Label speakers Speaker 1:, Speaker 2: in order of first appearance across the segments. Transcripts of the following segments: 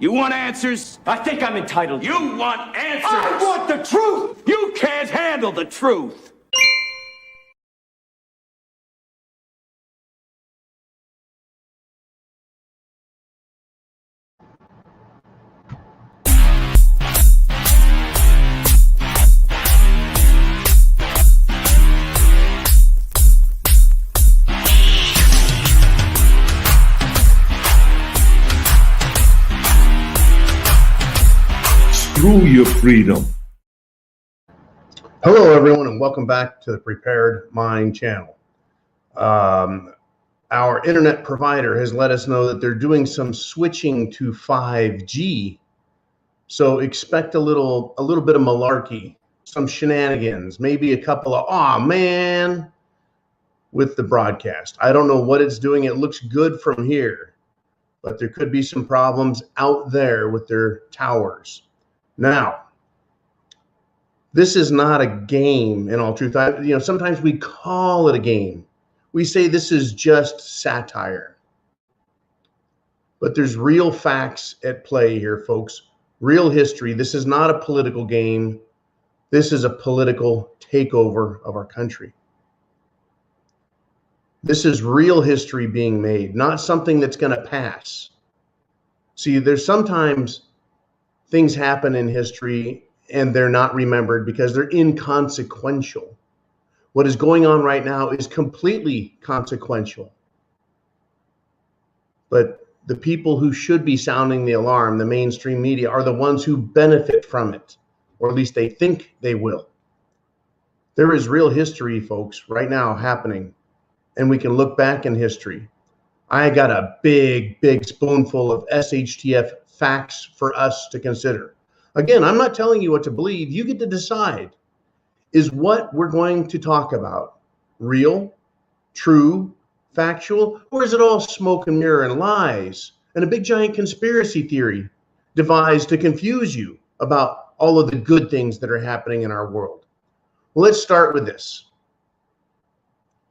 Speaker 1: You want answers?
Speaker 2: I think I'm entitled.
Speaker 1: You want answers?
Speaker 2: I want the truth!
Speaker 1: You can't handle the truth.
Speaker 3: Through your freedom.
Speaker 4: Hello, everyone, and welcome back to the Prepared Mind channel. Our internet provider has let us know that they're doing some switching to 5G. So expect a little bit of malarkey, some shenanigans, maybe a couple of "aw man" with the broadcast. I don't know what it's doing. It looks good from here, but there could be some problems out there with their towers. Now, this is not a game in all truth. Sometimes we call it a game. We say this is just satire. But there's real facts at play here, folks. Real history. This is not a political game. This is a political takeover of our country. This is real history being made, not something that's going to pass. See, there's sometimes things happen in history and they're not remembered because they're inconsequential. What is going on right now is completely consequential. But the people who should be sounding the alarm, the mainstream media, are the ones who benefit from it, or at least they think they will. There is real history, folks, right now happening, and we can look back in history. I got a big spoonful of HTF facts for us to consider. Again, I'm not telling you what to believe. You get to decide. Is what we're going to talk about real, true, factual, or is it all smoke and mirror and lies and a big giant conspiracy theory devised to confuse you about all of the good things that are happening in our world? Well, let's start with this.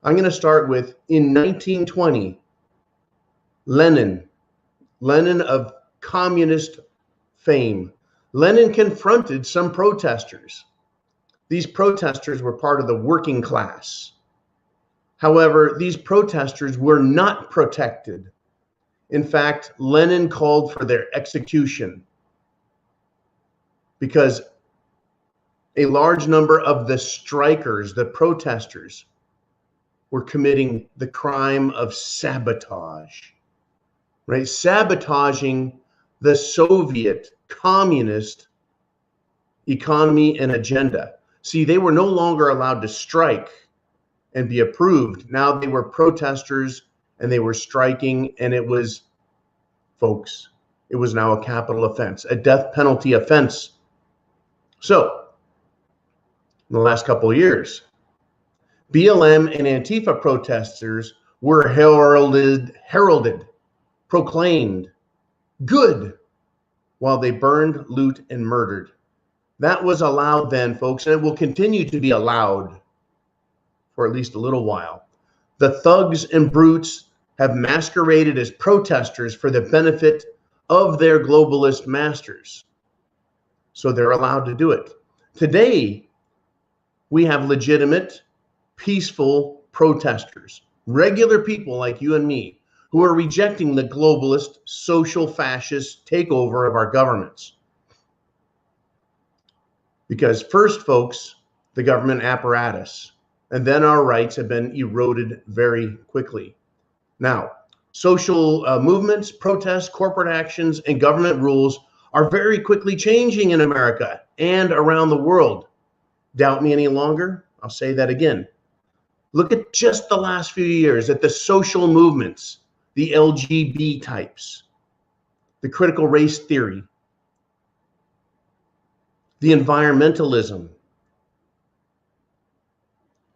Speaker 4: I'm going to start with, in 1920, Lenin of communist fame. Lenin confronted some protesters. These protesters were part of the working class. However, these protesters were not protected. In fact, Lenin called for their execution because a large number of the strikers, the protesters, were committing the crime of sabotage, right? Sabotaging the Soviet communist economy and agenda. See, they were no longer allowed to strike and be approved. Now they were protesters and they were striking, and it was, folks, it was now a capital offense, a death penalty offense. So, in the last couple of years, BLM and Antifa protesters were heralded, proclaimed good, while they burned, loot, and murdered. That was allowed then, folks, and it will continue to be allowed for at least a little while. The thugs and brutes have masqueraded as protesters for the benefit of their globalist masters. So they're allowed to do it. Today, we have legitimate, peaceful protesters, regular people like you and me, who are rejecting the globalist, social fascist takeover of our governments. Because first, folks, the government apparatus, and then our rights have been eroded very quickly. Now, social movements, protests, corporate actions, and government rules are very quickly changing in America and around the world. Doubt me any longer? I'll say that again. Look at just the last few years at the social movements, the LGB types, the critical race theory, the environmentalism,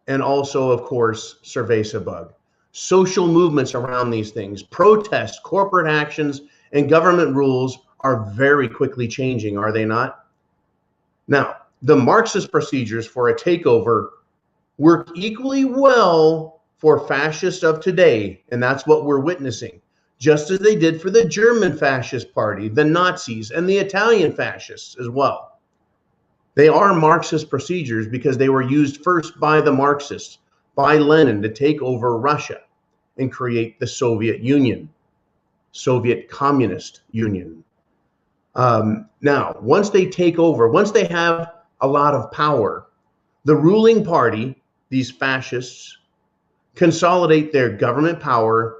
Speaker 4: and also, of course, Cerveza-bug. Social movements around these things, protests, corporate actions, and government rules are very quickly changing, are they not? Now, the Marxist procedures for a takeover work equally well for fascists of today, and that's what we're witnessing. just as they did for the German fascist party, the Nazis, and the Italian fascists as well. They are Marxist procedures because they were used first by the Marxists, by Lenin, to take over Russia and create the Soviet Union, Soviet Communist Union. Now, once they take over, once they have a lot of power, the ruling party, these fascists, consolidate their government power,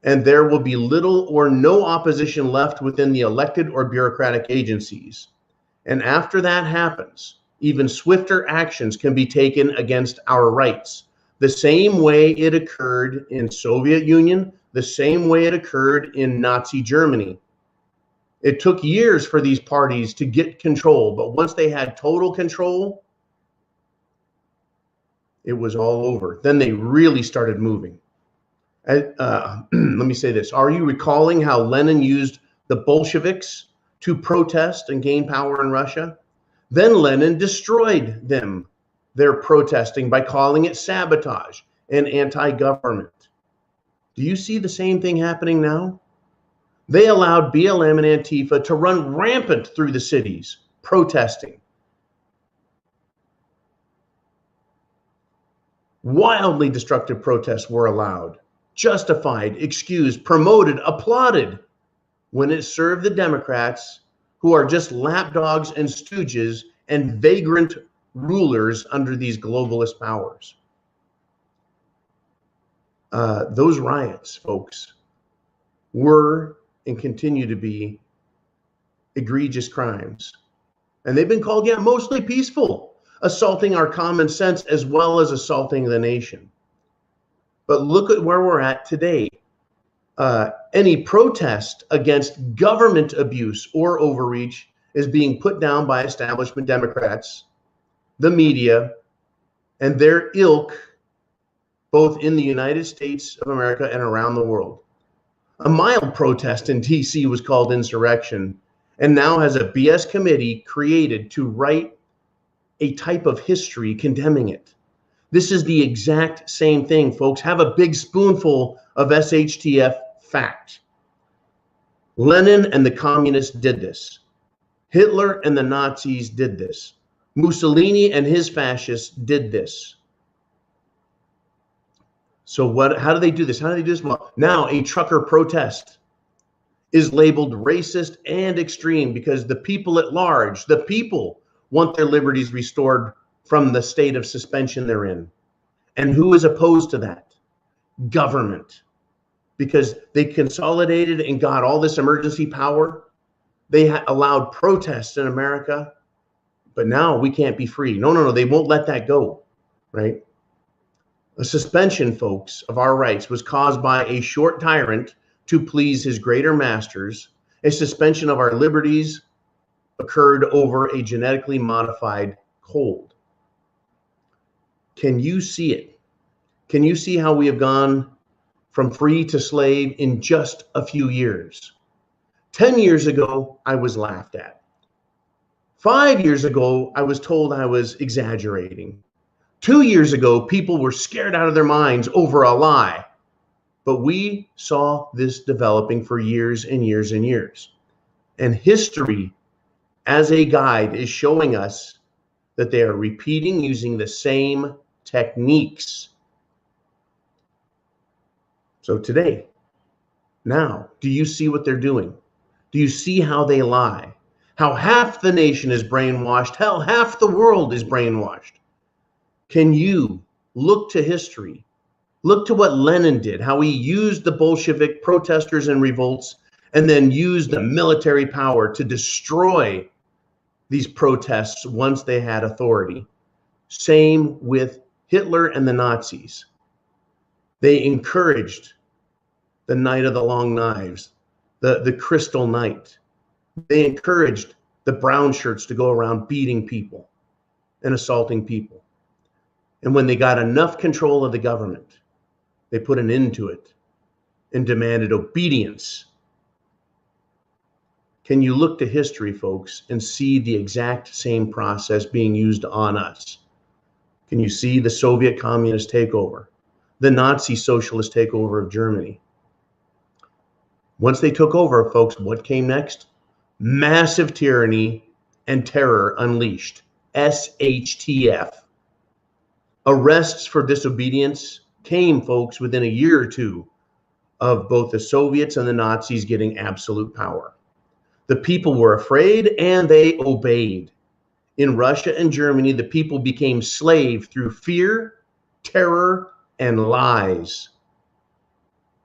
Speaker 4: and there will be little or no opposition left within the elected or bureaucratic agencies. And after that happens, even swifter actions can be taken against our rights, the same way it occurred in Soviet Union, the same way it occurred in Nazi Germany. It took years for these parties to get control, but once they had total control, it was all over. Then they really started moving. Let me say this. Are you recalling how Lenin used the Bolsheviks to protest and gain power in Russia? Then Lenin destroyed them, their protesting, by calling it sabotage and anti-government. Do you see the same thing happening now? They allowed BLM and Antifa to run rampant through the cities, protesting. Wildly destructive protests were allowed, justified, excused, promoted, applauded, when it served the Democrats, who are just lapdogs and stooges and vagrant rulers under these globalist powers. Those riots, folks, were and continue to be egregious crimes. And they've been called, mostly peaceful, assaulting our common sense as well as assaulting the nation. But look at where we're at today. Any protest against government abuse or overreach is being put down by establishment Democrats, the media, and their ilk, both in the United States of America and around the world. A mild protest in DC was called insurrection, and now has a BS committee created to write a type of history condemning it. This is the exact same thing, folks. Have a big spoonful of SHTF fact. Lenin and the communists did this. Hitler and the Nazis did this. Mussolini and his fascists did this. So how do they do this? How do they do this? Well, now a trucker protest is labeled racist and extreme because the people at large, the people, want their liberties restored from the state of suspension they're in. And who is opposed to that? Government. Because they consolidated and got all this emergency power. They allowed protests in America, but now we can't be free. No, they won't let that go, right? A suspension, folks, of our rights was caused by a short tyrant to please his greater masters. A suspension of our liberties occurred over a genetically modified cold. Can you see it? Can you see how we have gone from free to slave in just a few years? 10 years ago, I was laughed at. 5 years ago, I was told I was exaggerating. 2 years ago, people were scared out of their minds over a lie. But we saw this developing for years and years and years. And history, as a guide, is showing us that they are repeating using the same techniques. So today, now, do you see what they're doing? Do you see how they lie? How half the nation is brainwashed? Hell, half the world is brainwashed. Can you look to history? Look to what Lenin did, how he used the Bolshevik protesters and revolts and then used the military power to destroy these protests once they had authority. Same with Hitler and the Nazis. They encouraged the Night of the Long Knives, the Crystal Night. They encouraged the brown shirts to go around beating people and assaulting people. And when they got enough control of the government, they put an end to it and demanded obedience. Can you look to history, folks, and see the exact same process being used on us? Can you see the Soviet communist takeover, the Nazi socialist takeover of Germany? Once they took over, folks, what came next? Massive tyranny and terror unleashed. SHTF. Arrests for disobedience came, folks, within a year or two of both the Soviets and the Nazis getting absolute power. The people were afraid and they obeyed. In Russia and Germany, the people became slaves through fear, terror, and lies.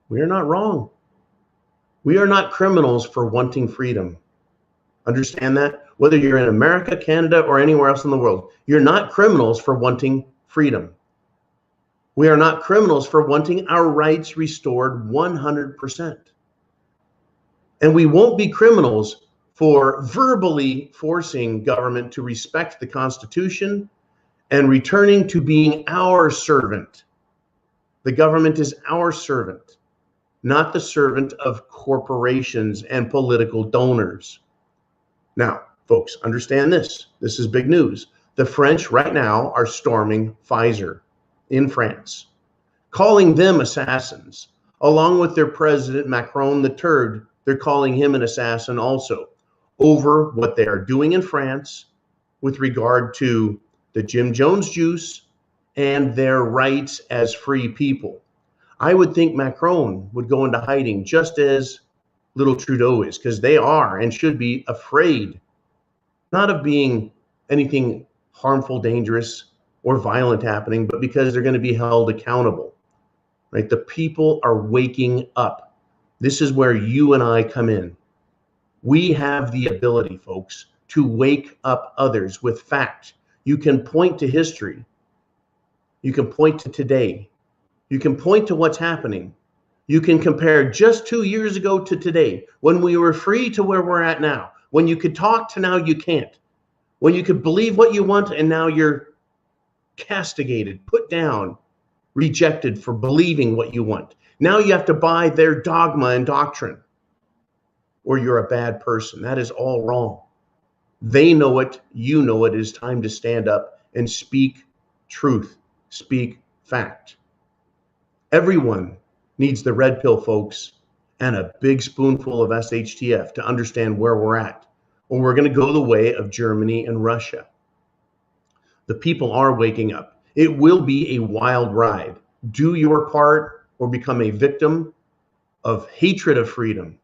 Speaker 4: We are not wrong. We are not criminals for wanting freedom. Understand that? Whether you're in America, Canada, or anywhere else in the world, you're not criminals for wanting freedom. We are not criminals for wanting our rights restored 100%. And we won't be criminals for verbally forcing government to respect the Constitution and returning to being our servant. The government is our servant, not the servant of corporations and political donors. Now, folks, understand this. This is big news. The French right now are storming Pfizer in France, calling them assassins, along with their president, Macron the Turd. They're calling him an assassin also, over what they are doing in France with regard to the Jim Jones juice and their rights as free people. I would think Macron would go into hiding just as little Trudeau is, because they are and should be afraid, not of being anything harmful, dangerous, or violent happening, but because they're going to be held accountable, right? The people are waking up. This is where you and I come in. We have the ability, folks, to wake up others with fact. You can point to history. You can point to today. You can point to what's happening. You can compare just 2 years ago to today, when we were free to where we're at now, when you could talk to now you can't, when you could believe what you want and now you're castigated, put down, rejected for believing what you want. Now you have to buy their dogma and doctrine, or you're a bad person. That is all wrong. They know it. You know it. It is time to stand up and speak truth, speak fact. Everyone needs the red pill, folks, and a big spoonful of SHTF to understand where we're at, or we're going to go the way of Germany and Russia. The people are waking up. It will be a wild ride. Do your part or become a victim of hatred of freedom,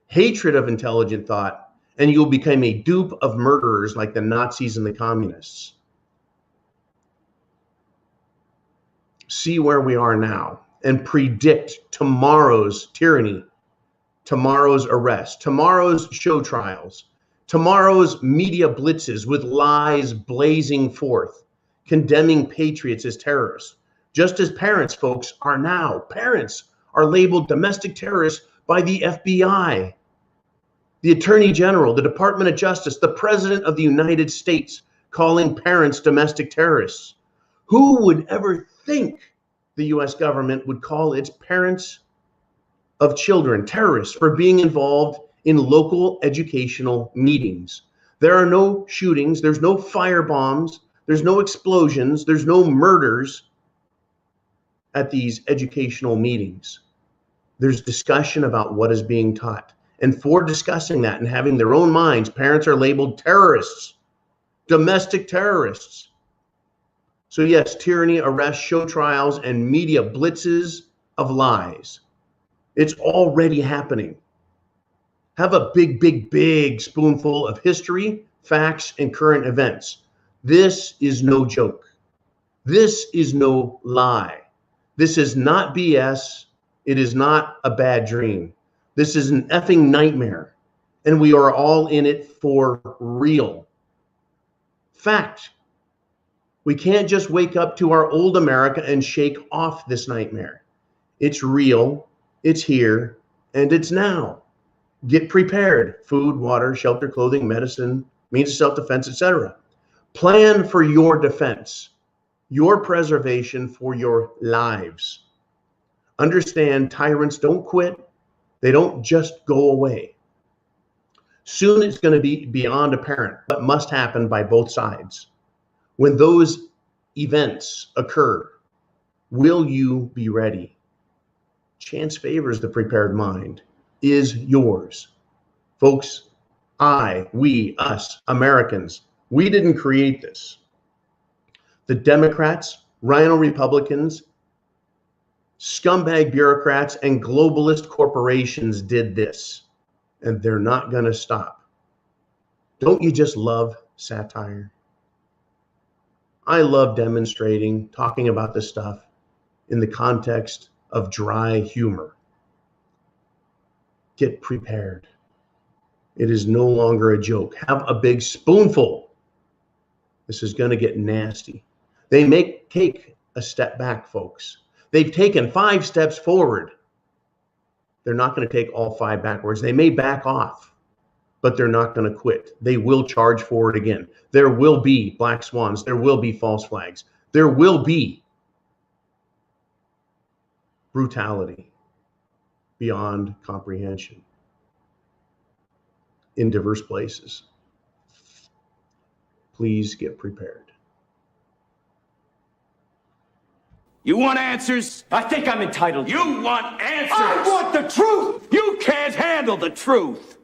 Speaker 4: hatred of intelligent thought, and you'll become a dupe of murderers like the Nazis and the communists. See where we are now and predict tomorrow's tyranny, tomorrow's arrest, tomorrow's show trials, tomorrow's media blitzes with lies blazing forth, condemning patriots as terrorists, just as parents, folks, are now. Parents are labeled domestic terrorists by the FBI, the Attorney General, the Department of Justice, the President of the United States, calling parents domestic terrorists. Who would ever think the US government would call its parents of children terrorists for being involved in local educational meetings? There are no shootings, there's no fire bombs, there's no explosions, there's no murders at these educational meetings. There's discussion about what is being taught. And for discussing that and having their own minds, parents are labeled terrorists, domestic terrorists. So yes, tyranny, arrests, show trials, and media blitzes of lies. It's already happening. Have a big, big, big spoonful of history, facts, and current events. This is no joke. This is no lie. This is not BS. It is not a bad dream. This is an effing nightmare. And we are all in it for real. Fact. We can't just wake up to our old America and shake off this nightmare. It's real, it's here, and it's now. Get prepared. Food, water, shelter, clothing, medicine, means of self-defense, etc. Plan for your defense, your preservation for your lives. Understand, tyrants don't quit. They don't just go away. Soon it's going to be beyond apparent what must happen by both sides. When those events occur, will you be ready? Chance favors the prepared mind. is yours. Folks, we, us, Americans, we didn't create this. The Democrats, rhino Republicans, scumbag bureaucrats, and globalist corporations did this, and they're not going to stop. Don't you just love satire? I love demonstrating, talking about this stuff in the context of dry humor. Get prepared. It is no longer a joke. Have a big spoonful. This is going to get nasty. They may take a step back, folks. They've taken 5 steps forward. They're not going to take all 5 backwards. They may back off, but they're not going to quit. They will charge forward again. There will be black swans. There will be false flags. There will be brutality beyond comprehension in diverse places. Please get prepared.
Speaker 1: You want answers?
Speaker 2: I think I'm entitled.
Speaker 1: You want answers?
Speaker 2: I want the truth!
Speaker 1: You can't handle the truth.